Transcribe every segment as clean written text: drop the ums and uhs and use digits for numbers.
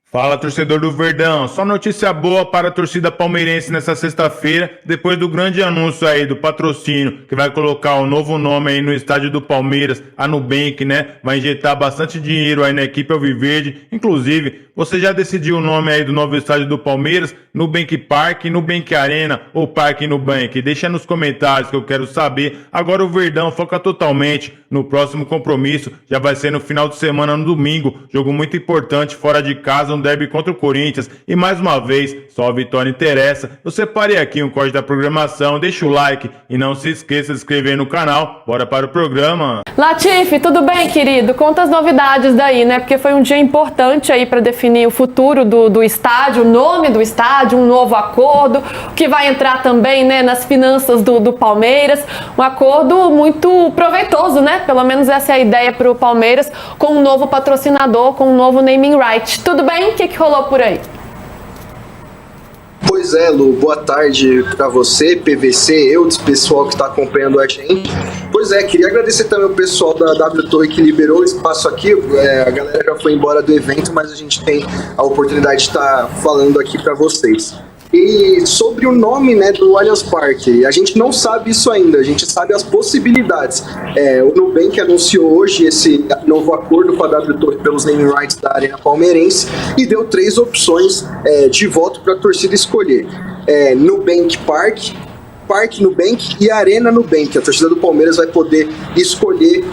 Fala, torcedor do Verdão, só notícia boa para a torcida palmeirense nessa sexta-feira, depois do grande anúncio aí do patrocínio, que vai colocar o novo nome aí no estádio do Palmeiras, a Nubank, né? Vai injetar bastante dinheiro aí na equipe alviverde. Inclusive, você já decidiu o nome aí do novo estádio do Palmeiras? Nubank Park, Nubank Arena ou Parque Nubank? Deixa nos comentários que eu quero saber. Agora o Verdão foca totalmente no próximo compromisso, já vai ser no final de semana, no domingo, jogo muito importante fora de casa, um derby contra o Corinthians, e mais uma vez, só a vitória interessa. Eu separei aqui um corte da programação, deixa o like e não se esqueça de se inscrever no canal. Bora para o programa. Latifi, tudo bem, querido? Conta as novidades daí, né? Porque foi um dia importante aí para definir o futuro do estádio, o nome do estádio, um novo acordo, que vai entrar também, né, nas finanças do Palmeiras, um acordo muito proveitoso, né? Pelo menos essa é a ideia para o Palmeiras, com um novo patrocinador, com um novo naming right. Tudo bem? O que rolou por aí? Pois é, Lu, boa tarde para você, PVC, Eudes, pessoal que está acompanhando a gente. Pois é, queria agradecer também o pessoal da W Torre que liberou o espaço aqui. A galera já foi embora do evento, mas a gente tem a oportunidade de estar falando aqui para vocês. E sobre o nome, né, do Allianz Parque, a gente não sabe isso ainda, a gente sabe as possibilidades. O Nubank anunciou hoje esse novo acordo com a W Torre pelos naming rights da Arena Palmeirense e deu 3 opções de voto para a torcida escolher. Nubank Park, Parque Nubank e Arena Nubank. A torcida do Palmeiras vai poder escolher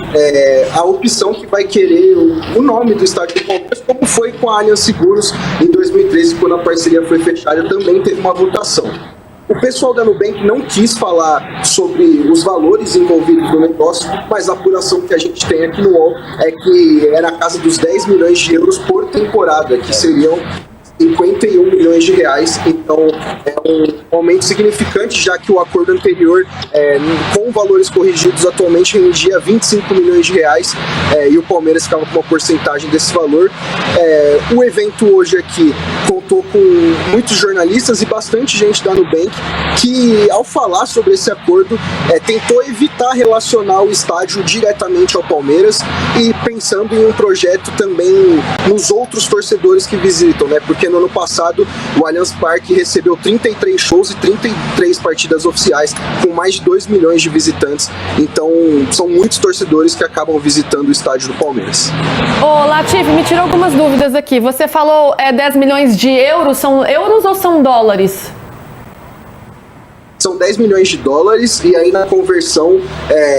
a opção que vai querer o nome do estádio do Palmeiras, como foi com a Allianz Seguros em 2013, quando a parceria foi fechada, também teve uma votação. O pessoal da Nubank não quis falar sobre os valores envolvidos no negócio, mas a apuração que a gente tem aqui no UOL é que é na casa dos 10 milhões de euros por temporada, que seriam 51 milhões de reais, então é um aumento significante, já que o acordo anterior, com valores corrigidos, atualmente rendia 25 milhões de reais, e o Palmeiras ficava com uma porcentagem desse valor. O evento hoje aqui contou com muitos jornalistas e bastante gente da Nubank, que ao falar sobre esse acordo, tentou evitar relacionar o estádio diretamente ao Palmeiras e pensando em um projeto também nos outros torcedores que visitam, né? Porque no ano passado o Allianz Parque recebeu 33 shows e 33 partidas oficiais com mais de 2 milhões de visitantes, então são muitos torcedores que acabam visitando o estádio do Palmeiras. Ô Latifi, me tirou algumas dúvidas aqui, você falou 10 milhões de euros, são euros ou são dólares? São 10 milhões de dólares e aí na conversão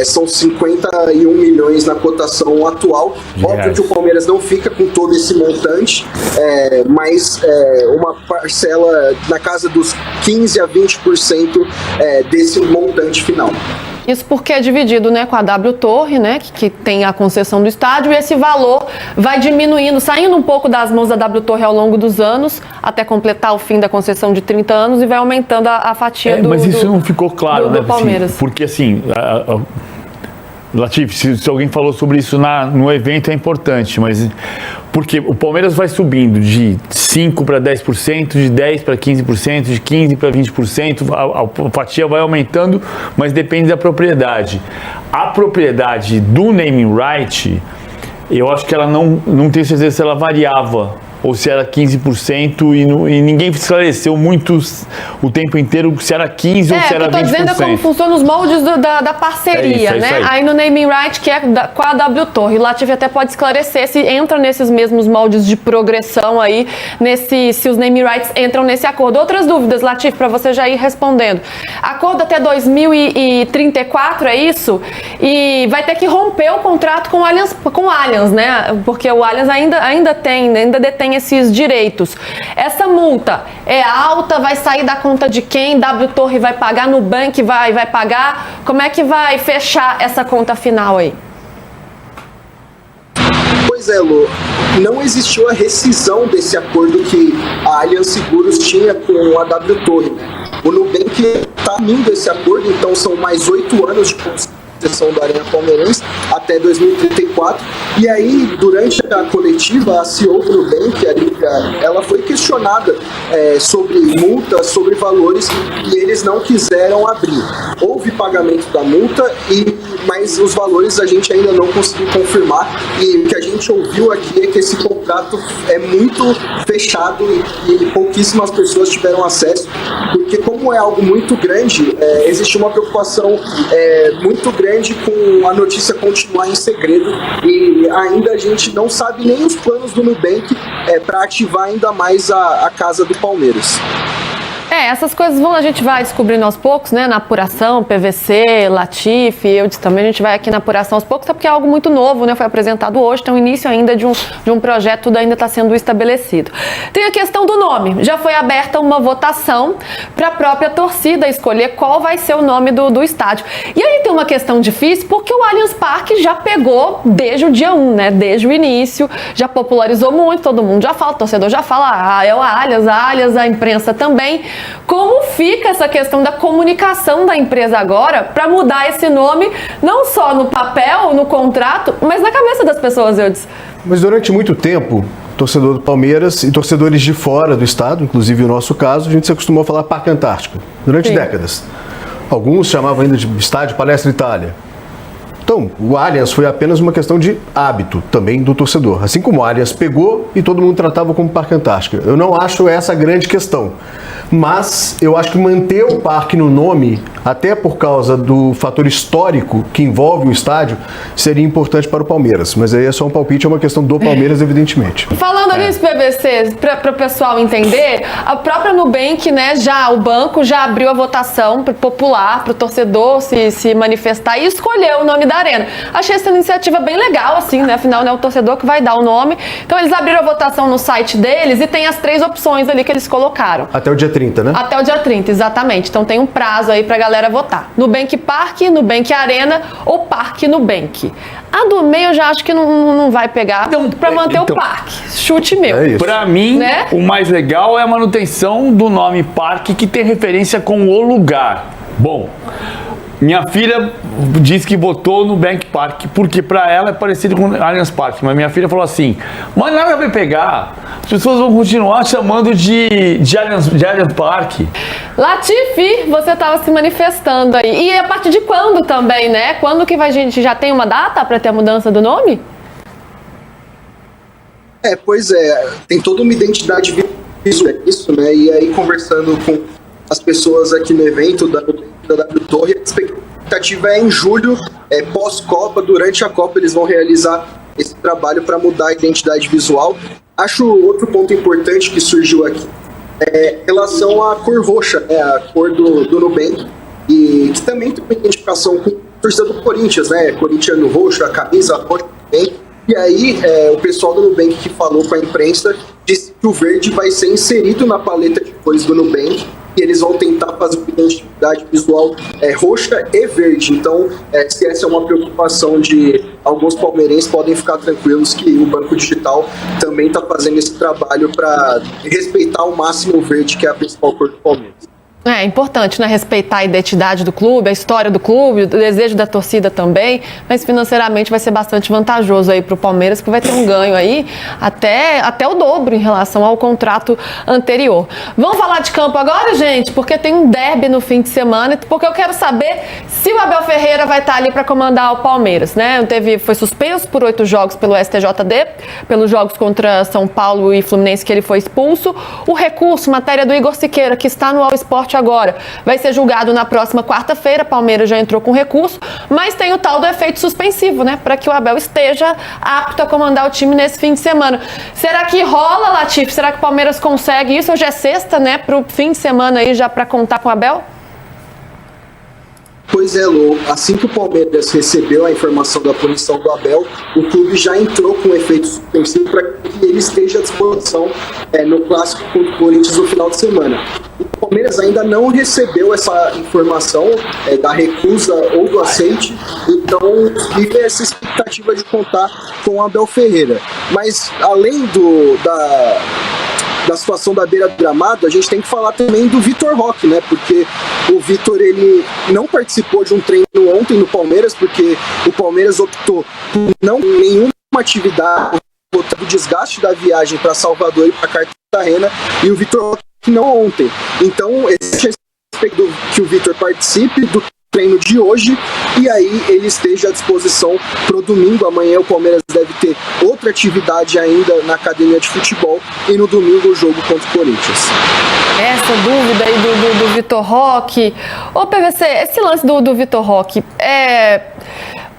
são 51 milhões na cotação atual. Óbvio que o Palmeiras não fica com todo esse montante, mas uma parcela na casa dos 15% a 20% desse montante final. Isso porque é dividido, né, com a W Torre, né, que tem a concessão do estádio, e esse valor vai diminuindo, saindo um pouco das mãos da W Torre ao longo dos anos, até completar o fim da concessão de 30 anos e vai aumentando a fatia mas isso não ficou claro, né, Palmeiras. Assim, porque assim, Latifi, se alguém falou sobre isso no evento é importante, mas porque o Palmeiras vai subindo de 5% para 10%, de 10% para 15%, de 15% para 20%, a fatia vai aumentando, mas depende da propriedade. A propriedade do naming right, eu acho que ela não tenho certeza se ela variava, ou se era 15% e ninguém esclareceu muito o tempo inteiro se era 15% ou se era 20%. Eu tô dizendo como funcionam os moldes da parceria, né? Aí no naming right, que é com a W Torre, o Latifi até pode esclarecer se entra nesses mesmos moldes de progressão aí, se os naming rights entram nesse acordo. Outras dúvidas, Latifi, para você já ir respondendo. Acordo até 2034, é isso? E vai ter que romper o contrato com o Allianz, né? Porque o Allianz ainda detém esses direitos. Essa multa é alta? Vai sair da conta de quem? W Torre vai pagar? Nubank vai pagar? Como é que vai fechar essa conta final aí? Pois é, Lu, não existiu a rescisão desse acordo que a Allianz Seguros tinha com a W Torre, né? O Nubank está indo esse acordo, então são mais 8 anos de concessão da Arena Palmeirense até 2034, e aí durante a coletiva a CEO do Nubank, a Lívia, ela foi questionada sobre multas, sobre valores, e eles não quiseram abrir. Houve pagamento da multa, mas os valores a gente ainda não conseguiu confirmar, e o que a gente ouviu aqui é que esse contrato é muito fechado e pouquíssimas pessoas tiveram acesso, porque como é algo muito grande, existe uma preocupação muito grande com a notícia continuar em segredo, e ainda a gente não sabe nem os planos do Nubank para ativar ainda mais a casa do Palmeiras. Essas coisas a gente vai descobrindo aos poucos, né? Na apuração, PVC, Latifi, eu também, a gente vai aqui na apuração aos poucos, porque é algo muito novo, né? Foi apresentado hoje, então o início ainda de um projeto, tudo ainda está sendo estabelecido. Tem a questão do nome. Já foi aberta uma votação para a própria torcida escolher qual vai ser o nome do estádio. E aí tem uma questão difícil, porque o Allianz Parque já pegou desde o dia 1, né? Desde o início, já popularizou muito, todo mundo já fala, o torcedor já fala, é o Allianz, a imprensa também. Como fica essa questão da comunicação da empresa agora para mudar esse nome, não só no papel, no contrato, mas na cabeça das pessoas, Eudes? Mas durante muito tempo, torcedor do Palmeiras e torcedores de fora do estado, inclusive o nosso caso, a gente se acostumou a falar Parque Antártico, durante décadas. Alguns chamavam ainda de Estádio Palestra Itália. Então, o Allianz foi apenas uma questão de hábito também do torcedor. Assim como o Allianz pegou e todo mundo tratava como Parque Antártica. Eu não acho essa a grande questão. Mas eu acho que manter o parque no nome, até por causa do fator histórico que envolve o estádio, seria importante para o Palmeiras. Mas aí é só um palpite, é uma questão do Palmeiras, evidentemente. Falando nisso, PVC, para o pessoal entender, a própria Nubank, né, o banco já abriu a votação popular para o torcedor se manifestar e escolher o nome da arena. Achei essa iniciativa bem legal, assim, né? Afinal, é o torcedor que vai dar o nome. Então, eles abriram a votação no site deles e tem as 3 opções ali que eles colocaram. Até o dia 30, né? Até o dia 30, exatamente. Então tem um prazo aí pra galera votar. Nubank Parque, Nubank Arena ou Parque Nubank. A do meio eu já acho que não vai pegar pra manter o parque. Chute meu. É isso. Pra mim, né? O mais legal é a manutenção do nome parque que tem referência com o lugar. Bom, minha filha disse que votou no Nubank Parque, porque pra ela é parecido com o Allianz Parque. Mas minha filha falou assim, mas nada vai pegar. As pessoas vão continuar chamando de Allianz Parque. Latifi, você estava se manifestando aí. E a partir de quando também, né? Quando que a gente já tem uma data para ter a mudança do nome? Pois é. Tem toda uma identidade visual, isso, né? E aí, conversando com as pessoas aqui no evento da W Torre, a expectativa é em julho, pós-Copa, durante a Copa eles vão realizar esse trabalho para mudar a identidade visual. Acho outro ponto importante que surgiu aqui em relação à cor roxa, né, a cor do Nubank, e que também tem uma identificação com a torcida do Corinthians, né, corintiano roxo, a camisa roxa também. E aí, o pessoal do Nubank que falou com a imprensa disse que o verde vai ser inserido na paleta de cores do Nubank e eles vão tentar fazer uma identidade visual roxa e verde. Então, se essa é uma preocupação de alguns palmeirenses, podem ficar tranquilos que o Banco Digital também está fazendo esse trabalho para respeitar ao máximo o verde, que é a principal cor do Palmeiras. É importante, né? Respeitar a identidade do clube, a história do clube, o desejo da torcida também, mas financeiramente vai ser bastante vantajoso aí para o Palmeiras, que vai ter um ganho aí até o dobro em relação ao contrato anterior. Vamos falar de campo agora, gente? Porque tem um derby no fim de semana, porque eu quero saber se o Abel Ferreira vai estar ali para comandar o Palmeiras, né? Foi suspenso por 8 jogos pelo STJD, pelos jogos contra São Paulo e Fluminense que ele foi expulso. O recurso, matéria do Igor Siqueira, que está no All Sport agora, vai ser julgado na próxima quarta-feira. Palmeiras já entrou com recurso, mas tem o tal do efeito suspensivo, né? Para que o Abel esteja apto a comandar o time nesse fim de semana. Será que rola, Latifi? Será que o Palmeiras consegue isso? Hoje é sexta, né? Para o fim de semana aí já para contar com o Abel? Pois é, Lô, assim que o Palmeiras recebeu a informação da punição do Abel, o clube já entrou com um efeito suspensivo para que ele esteja à disposição no clássico contra o Corinthians no final de semana. O Palmeiras ainda não recebeu essa informação da recusa ou do aceite, então vive essa expectativa de contar com o Abel Ferreira. Mas além da situação da beira do gramado, a gente tem que falar também do Vitor Roque, né? Porque o Vitor, ele não participou de um treino ontem no Palmeiras, porque o Palmeiras optou por não ter nenhuma atividade, o desgaste da viagem para Salvador e para Cartagena, e o Vitor Roque que não ontem. Então, existe a expectativa que o Vitor participe do treino de hoje e aí ele esteja à disposição para o domingo. Amanhã o Palmeiras deve ter outra atividade ainda na academia de futebol e no domingo o jogo contra o Corinthians. Essa dúvida aí do Vitor Roque. Ô PVC, esse lance do Vitor Roque,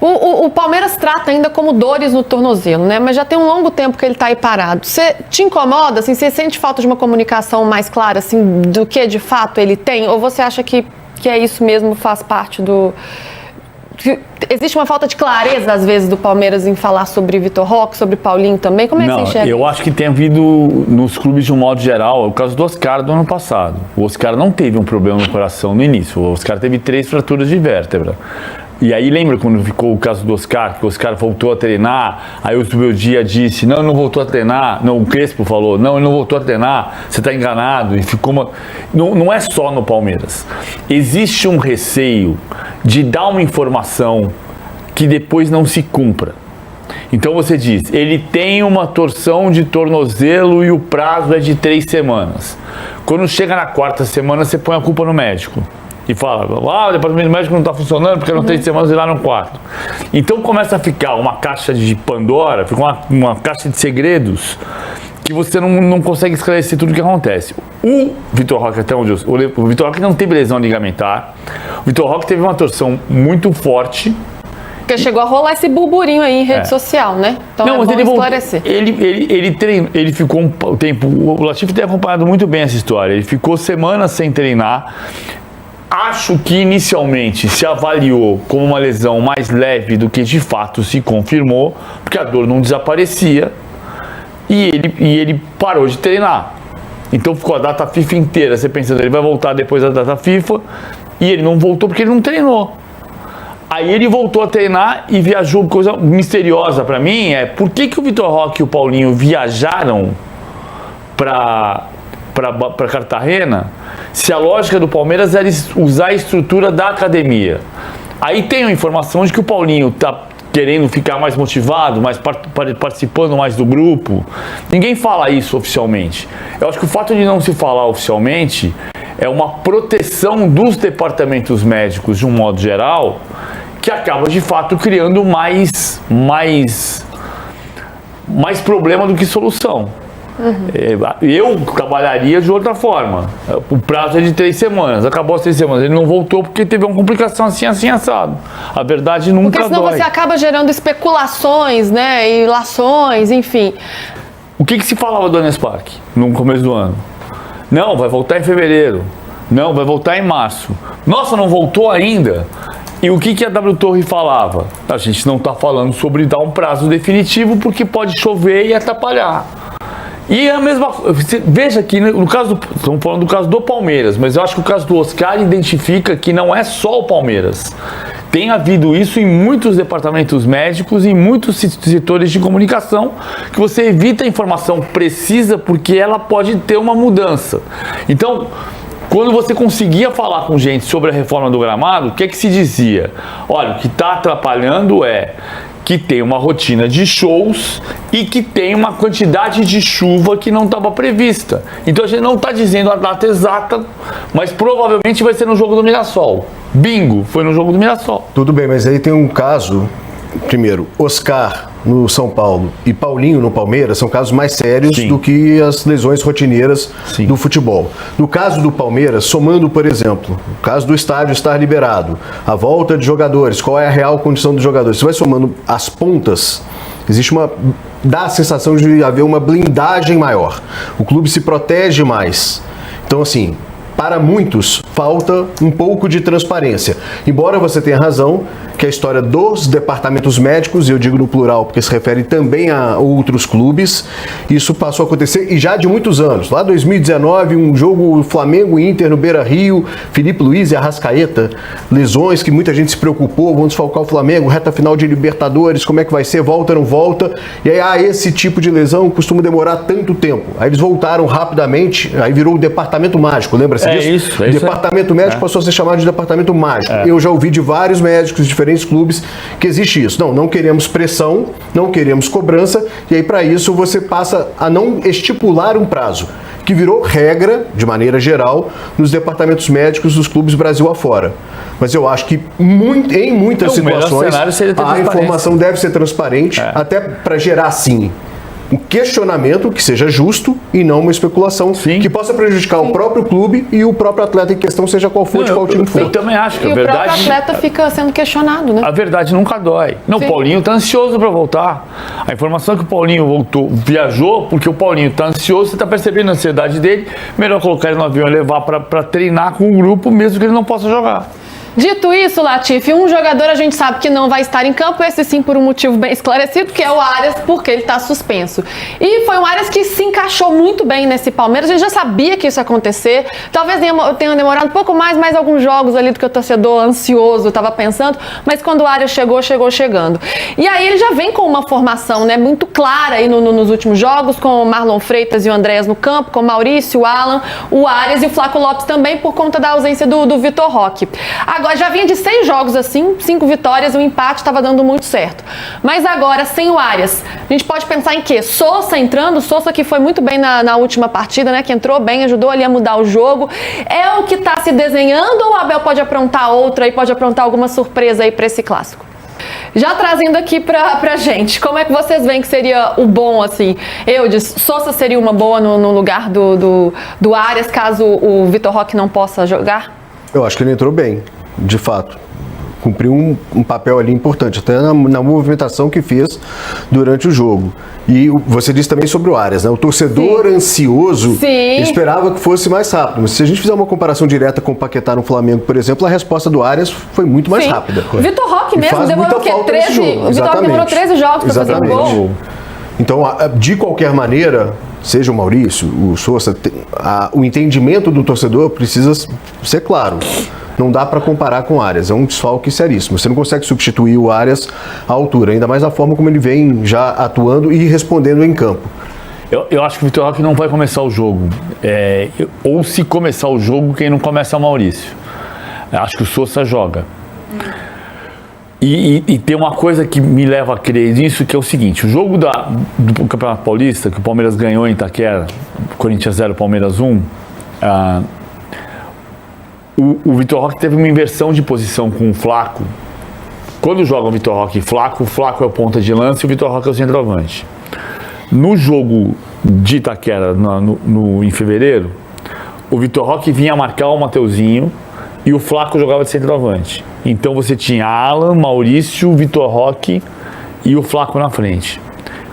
o Palmeiras trata ainda como dores no tornozelo, né? Mas já tem um longo tempo que ele tá aí parado. Você te incomoda, assim, você sente falta de uma comunicação mais clara, assim, do que de fato ele tem? Ou você acha que é isso mesmo, faz parte do... Existe uma falta de clareza, às vezes, do Palmeiras em falar sobre Vitor Roque, sobre Paulinho também? Como é que você enxerga? Eu acho que tem havido nos clubes de um modo geral, o caso do Oscar do ano passado. O Oscar não teve um problema no coração no início, o Oscar teve 3 fraturas de vértebra. E aí lembra quando ficou o caso do Oscar, que o Oscar voltou a treinar, aí o Zubeldia disse, não, ele não voltou a treinar, não, o Crespo falou, não, ele não voltou a treinar, você está enganado, e ficou uma... Não é só no Palmeiras. Existe um receio de dar uma informação que depois não se cumpra. Então você diz, ele tem uma torção de tornozelo e o prazo é de 3 semanas. Quando chega na 4ª semana, você põe a culpa no médico. E fala, o departamento médico não está funcionando porque não tem 3 semanas e lá no 4. Então começa a ficar uma caixa de Pandora, fica uma caixa de segredos que você não consegue esclarecer tudo o que acontece. O Vitor Roque, até onde o Vitor Roque não teve lesão ligamentar. O Vitor Roque teve uma torção muito forte. Porque chegou a rolar esse burburinho aí em rede social, né? Então não, mas ele esclarecer. Ele treinou, ele ficou um tempo... O Latif tem acompanhado muito bem essa história. Ele ficou semanas sem treinar. Acho que inicialmente se avaliou como uma lesão mais leve do que de fato se confirmou, porque a dor não desaparecia e ele parou de treinar. Então ficou a data FIFA inteira, você pensando, ele vai voltar depois da data FIFA, e ele não voltou porque ele não treinou. Aí ele voltou a treinar e viajou. Coisa misteriosa para mim é por que o Vitor Roque e o Paulinho viajaram para Cartagena, se a lógica do Palmeiras era usar a estrutura da academia. Aí tem a informação de que o Paulinho está querendo ficar mais motivado, mais participando mais do grupo. Ninguém fala isso oficialmente. Eu acho que o fato de não se falar oficialmente é uma proteção dos departamentos médicos, de um modo geral, que acaba de fato criando mais problema do que solução. Eu trabalharia de outra forma. O prazo é de 3 semanas. Acabou as 3 semanas. Ele não voltou porque teve uma complicação assim assado. A verdade nunca porque senão dói. Você acaba gerando especulações, né? E ilações, enfim. O que se falava do Allianz Parque no começo do ano? Não, vai voltar em fevereiro. Não, vai voltar em março. Nossa, não voltou ainda? E o que a W Torre falava? A gente não está falando sobre dar um prazo definitivo porque pode chover e atrapalhar. E a mesma coisa, veja que no caso, estamos falando do caso do Palmeiras, mas eu acho que o caso do Oscar identifica que não é só o Palmeiras. Tem havido isso em muitos departamentos médicos e em muitos setores de comunicação, que você evita a informação precisa porque ela pode ter uma mudança. Então, quando você conseguia falar com gente sobre a reforma do gramado, o que se dizia? Olha, o que está atrapalhando é que tem uma rotina de shows e que tem uma quantidade de chuva que não estava prevista. Então a gente não está dizendo a data exata, mas provavelmente vai ser no jogo do Mirassol. Bingo, foi no jogo do Mirassol. Tudo bem, mas aí tem um caso, primeiro, Oscar no São Paulo e Paulinho no Palmeiras são casos mais sérios do que as lesões rotineiras do futebol. No caso do Palmeiras, somando, por exemplo, o caso do estádio estar liberado, a volta de jogadores, qual é a real condição dos jogadores, você vai somando as pontas, dá a sensação de haver uma blindagem maior. O clube se protege mais. Então, assim, para muitos, falta um pouco de transparência. Embora você tenha razão que a história dos departamentos médicos, e eu digo no plural porque se refere também a outros clubes, isso passou a acontecer e já de muitos anos. Lá em 2019, um jogo Flamengo e Inter no Beira-Rio, Felipe Luiz e Arrascaeta, lesões que muita gente se preocupou, vão desfalcar o Flamengo, reta final de Libertadores, como é que vai ser, volta, não volta, e aí esse tipo de lesão costuma demorar tanto tempo. Aí eles voltaram rapidamente, aí virou o departamento mágico, lembra-se disso? O departamento médico passou a ser chamado de departamento mágico. Eu já ouvi de vários médicos de diferentes clubes que existe isso. Não queremos pressão, não queremos cobrança, e aí para isso você passa a não estipular um prazo. que virou regra, de maneira geral, nos departamentos médicos dos clubes Brasil afora. Mas eu acho que em muitas situações a informação deve ser transparente, até para gerar, sim, um questionamento que seja justo e não uma especulação que possa prejudicar o próprio clube e o próprio atleta em questão, seja qual for, de qual time for. Eu também acho que a verdade... E o próprio atleta fica sendo questionado, né? A verdade nunca dói. Não, o Paulinho tá ansioso para voltar. A informação é que o Paulinho viajou porque o Paulinho tá ansioso, você tá percebendo a ansiedade dele, melhor colocar ele no avião e levar para treinar com o grupo, mesmo que ele não possa jogar. Dito isso, Latifi, um jogador a gente sabe que não vai estar em campo, esse sim por um motivo bem esclarecido, que é o Arias, porque ele está suspenso. E foi um Arias que se encaixou muito bem nesse Palmeiras, a gente já sabia que isso ia acontecer, talvez tenha demorado um pouco mais alguns jogos ali do que o torcedor ansioso estava pensando, mas quando o Arias chegou chegando. E aí ele já vem com uma formação, né, muito clara aí nos últimos jogos, com o Marlon Freitas e o Andréas no campo, com o Maurício, o Alan, o Arias e o Flaco Lopes também, por conta da ausência do Vitor Roque. Agora, já vinha de 6 jogos assim, 5 vitórias, o empate estava dando muito certo. Mas agora, sem o Arias, a gente pode pensar em quê? Sousa entrando, Sousa que foi muito bem na última partida, né? Que entrou bem, ajudou ali a mudar o jogo. É o que está se desenhando ou o Abel pode aprontar outra e pode aprontar alguma surpresa aí para esse clássico? Já trazendo aqui pra gente, como é que vocês veem que seria o bom, assim? Eudes, Sousa seria uma boa no lugar do Arias, caso o Vitor Roque não possa jogar? Eu acho que ele entrou bem. De fato, cumpriu um papel ali importante, até na movimentação que fez durante o jogo. E você disse também sobre o Arias, né? O torcedor ansioso esperava que fosse mais rápido. Mas se a gente fizer uma comparação direta com o Paquetá no Flamengo, por exemplo, a resposta do Arias foi muito mais rápida. O Vitor Roque mesmo demorou o quê? 13? O Vitor Roque demorou 13 jogos para fazer um gol. Então, de qualquer maneira, seja o Maurício, o Sousa, o entendimento do torcedor precisa ser claro. Não dá para comparar com o Arias, é um desfalque seríssimo. Você não consegue substituir o Arias à altura, ainda mais a forma como ele vem já atuando e respondendo em campo. Eu acho que o Vitor Roque não vai começar o jogo. Ou se começar o jogo, quem não começa é o Maurício. Eu acho que o Sousa joga. E tem uma coisa que me leva a crer nisso, que é o seguinte: o jogo do Campeonato Paulista, que o Palmeiras ganhou em Itaquera, Corinthians 0, Palmeiras 1, o Vitor Roque teve uma inversão de posição com o Flaco. Quando joga o Vitor Roque e o Flaco é o ponta de lança e o Vitor Roque é o centroavante. No jogo de Itaquera, em fevereiro, o Vitor Roque vinha marcar o Mateuzinho e o Flaco jogava de centroavante. Então você tinha Alan, Maurício, Vitor Roque e o Flaco na frente.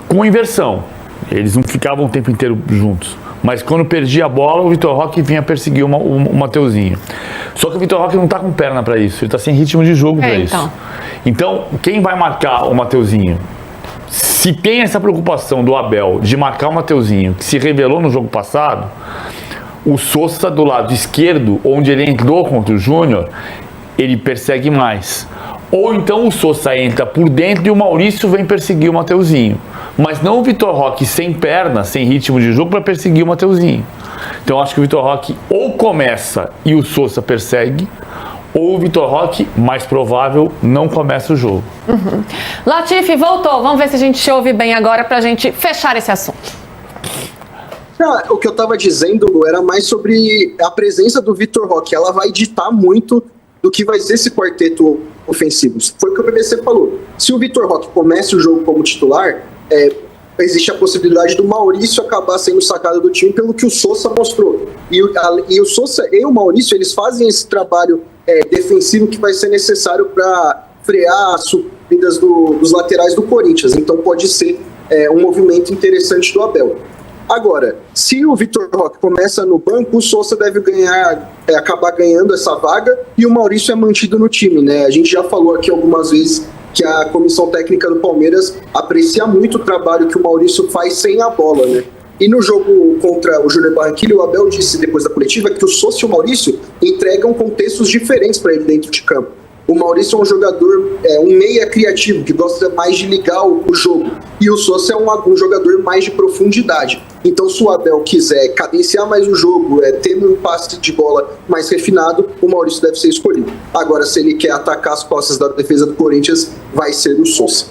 Com inversão. Eles não ficavam o tempo inteiro juntos. Mas quando perdia a bola, o Vitor Roque vinha perseguir o Mateuzinho. Só que o Vitor Roque não está com perna para isso. Ele está sem ritmo de jogo para isso. Então, quem vai marcar o Mateuzinho? Se tem essa preocupação do Abel de marcar o Mateuzinho, que se revelou no jogo passado, o Sousa do lado esquerdo, onde ele entrou contra o Júnior, ele persegue mais. Ou então o Sousa entra por dentro e o Maurício vem perseguir o Mateuzinho. Mas não o Vitor Roque sem perna, sem ritmo de jogo para perseguir o Mateuzinho. Então eu acho que o Vitor Roque ou começa e o Sousa persegue, ou o Vitor Roque, mais provável, não começa o jogo. Latifi, voltou. Vamos ver se a gente ouve bem agora para a gente fechar esse assunto. O que eu estava dizendo era mais sobre a presença do Vitor Roque. Ela vai ditar muito do que vai ser esse quarteto ofensivo. Foi o que o BBC falou. Se o Vitor Roque começa o jogo como titular, existe a possibilidade do Maurício acabar sendo sacado do time pelo que o Sousa mostrou. E o Sousa e o Maurício, eles fazem esse trabalho defensivo que vai ser necessário para frear as subidas dos laterais do Corinthians. Então pode ser um movimento interessante do Abel. Agora, se o Vitor Roque começa no banco, o Sousa deve acabar ganhando essa vaga e o Maurício é mantido no time, né? A gente já falou aqui algumas vezes que a comissão técnica do Palmeiras aprecia muito o trabalho que o Maurício faz sem a bola, né? E no jogo contra o Júnior Barranquilla, o Abel disse depois da coletiva que o Sousa e o Maurício entregam contextos diferentes para ele dentro de campo. O Maurício é um jogador, um meia criativo, que gosta mais de ligar o jogo. E o Sousa é um jogador mais de profundidade. Então, se o Abel quiser cadenciar mais o jogo, ter um passe de bola mais refinado, o Maurício deve ser escolhido. Agora, se ele quer atacar as costas da defesa do Corinthians, vai ser o Sousa.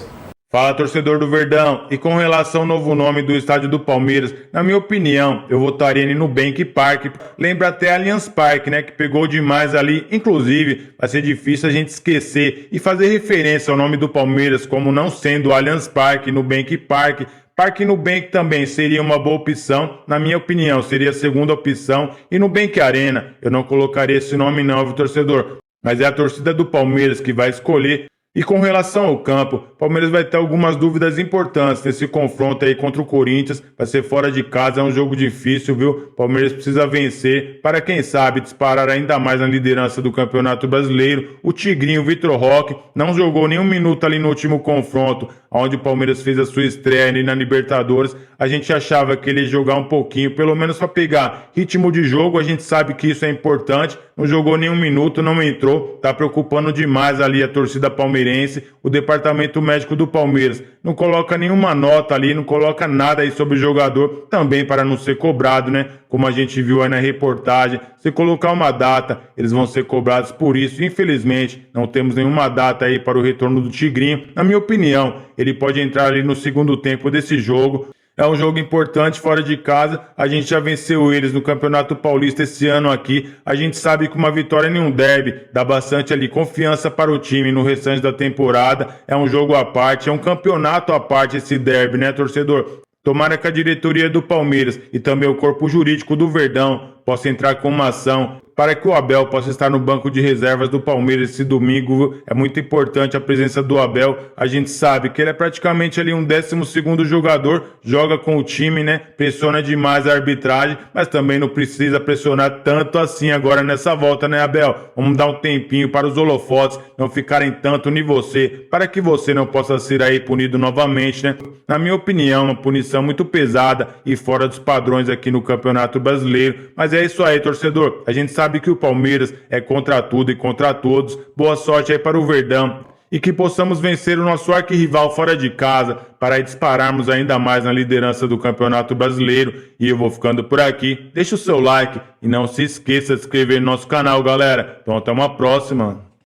Fala, torcedor do Verdão. E com relação ao novo nome do estádio do Palmeiras, na minha opinião, eu votaria no Nubank Park. Lembra até Allianz Parque, né? Que pegou demais ali. Inclusive, vai ser difícil a gente esquecer e fazer referência ao nome do Palmeiras como não sendo Allianz Parque, Nubank Park. Parque Nubank também seria uma boa opção, na minha opinião, seria a segunda opção. E Nubank Arena, eu não colocaria esse nome não, viu, torcedor? Mas é a torcida do Palmeiras que vai escolher. E com relação ao campo, o Palmeiras vai ter algumas dúvidas importantes nesse confronto aí contra o Corinthians. Vai ser fora de casa, é um jogo difícil, viu? O Palmeiras precisa vencer para, quem sabe, disparar ainda mais na liderança do Campeonato Brasileiro. O Tigrinho, Vitor Roque, não jogou nenhum minuto ali no último confronto, onde o Palmeiras fez a sua estreia ali na Libertadores. A gente achava que ele ia jogar um pouquinho, pelo menos para pegar ritmo de jogo. A gente sabe que isso é importante. Não jogou nenhum minuto, não entrou. Tá preocupando demais ali a torcida palmeirense. O departamento médico do Palmeiras não coloca nenhuma nota ali, não coloca nada aí sobre o jogador, também para não ser cobrado, né? Como a gente viu aí na reportagem, se colocar uma data, eles vão ser cobrados por isso. Infelizmente, não temos nenhuma data aí para o retorno do Tigrinho. Na minha opinião, ele pode entrar ali no segundo tempo desse jogo. É um jogo importante fora de casa, a gente já venceu eles no Campeonato Paulista esse ano aqui. A gente sabe que uma vitória em um derby dá bastante ali confiança para o time no restante da temporada. É um jogo à parte, é um campeonato à parte esse derby, né, torcedor? Tomara que a diretoria do Palmeiras e também o corpo jurídico do Verdão possa entrar com uma ação para que o Abel possa estar no banco de reservas do Palmeiras esse domingo. É muito importante a presença do Abel. A gente sabe que ele é praticamente ali um 12º jogador, joga com o time, né? Pressiona demais a arbitragem, mas também não precisa pressionar tanto assim agora nessa volta, né, Abel? Vamos dar um tempinho para os holofotes não ficarem tanto em você, para que você não possa ser aí punido novamente, né? Na minha opinião, uma punição muito pesada e fora dos padrões aqui no Campeonato Brasileiro. Mas é isso aí, torcedor. A gente sabe que o Palmeiras é contra tudo e contra todos. Boa sorte aí para o Verdão. E que possamos vencer o nosso arquirrival fora de casa para aí dispararmos ainda mais na liderança do Campeonato Brasileiro. E eu vou ficando por aqui. Deixa o seu like e não se esqueça de se inscrever no nosso canal, galera. Então até uma próxima.